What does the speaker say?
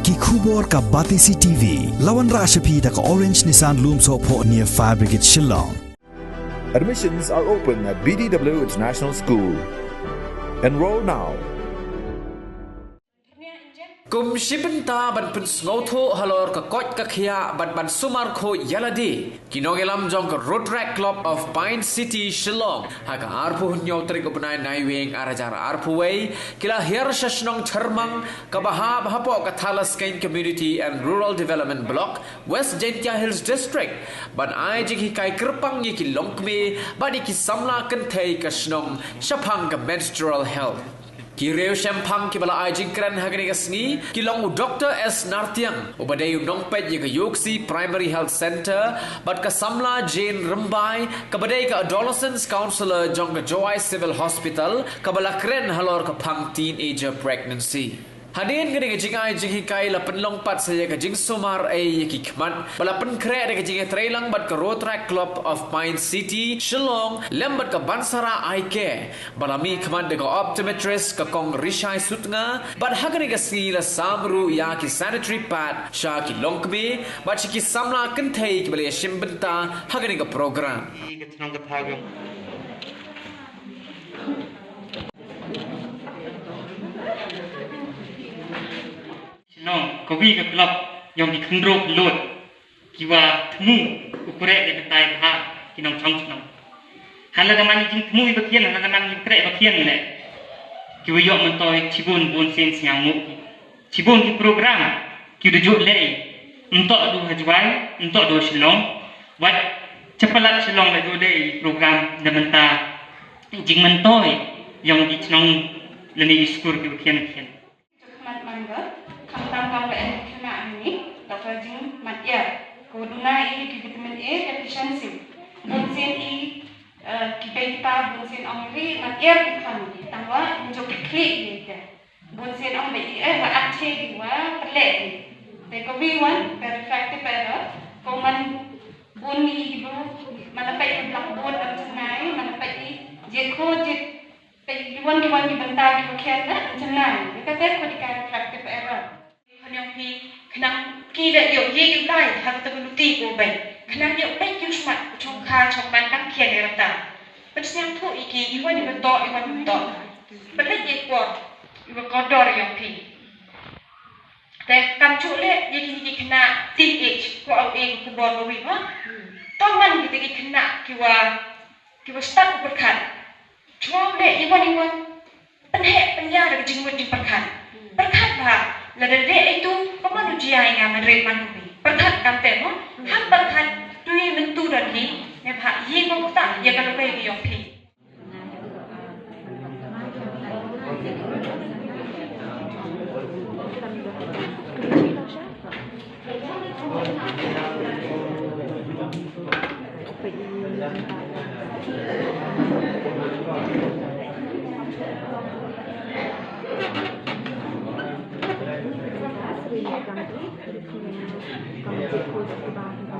ki khubor ka Batisi TV lawan Rashapi da ka Orange Nissan Lumso po near Fire Brigade Shillong. Admissions are open at BDW International School. Enroll now. Kum shibenta ban pun snowtho halor ka kot ka khia ban sumar kho yaladi kinogelam jong ka road track club of Pine City Shillong ha ka arpu hunyo trik upnai naiwing arajar arpu wei kila her shashnong thermang ka baha bahapo ka Thalas Kain Community and Rural Development Block West Jentia Hills District ban ai jing hi kai krpang yi ki longkme badi ki samla kan thei ka shnong shaphang ka menstrual health Kireu Shampang kibala ajing kran hagani kasni kilong Dr. S. Nartiang ubadai nongpet ye ka Yoksi Primary Health Center but ka Samla Jane Rambai kabadai ka Adolescents Counselor jong ka Joy Civil Hospital kabala kren halor ka phang teenager pregnancy Hadin gani ka jingai jing hikai la penlong pat saya ka jing sumar ai ki khman bala pen kre ka jing trailang bat ka road track club of Pine City Shillong lembat ka Bansara Aike bala mi khman de ka optometrist ka kong Rishai Sutnga bat hagani ka sila samru ya ki sanitary pad sha ki longkme bat ki samla kan thai ki bale shimbenta hagani ka program No, kowi ke klub yang dikendrok lot, kiwa temu ukure de betai bah kinong chong chong. Hala gaman jing temu ibakian, hala gaman ukure ibakian le. Kiwa yok mentoi cibun bon sen siang mu. Cibun ki program kiwa juk le. Untuk du hajwai, untuk du Shillong. Wat cepalat Shillong le du le program de menta jing mentoi yang di chnong le ni skur kiwa kian. Tentang kena ini, dokter jing matia. Koduna ini vitamin A deficiency. Bunsin I kita bunsin angri matia kan. Tangwa menjok klik ni. Bunsin angri wa aceh wa pelek. Tekowi one very effective error. Koman buni ibu mana pai belak bun dan cenai mana pai jeko jek pai diwan di bentar di bagian cenai. Kita kau dikai effective error. Yang pi kenang kita yuk ye ulai hak terluti ko bay kenang yuk bay yuk smat chong kha chong ban tak kian erta pesnyang thu iki iwan iwan to belai ye ko iwan kodor yang pi te kam chu le ye ki kena TH ko au e ko bor wi ha tongan ki kena kiwa start berkat chong le iwan pennya ada jingmut di berkat bah Ladade itu pemanusia yang menerima manusia. Perkat kante mo, ham perkat tuai mentu dan ni, ne pak ye kau tak ye kalau kau yang pi. Kami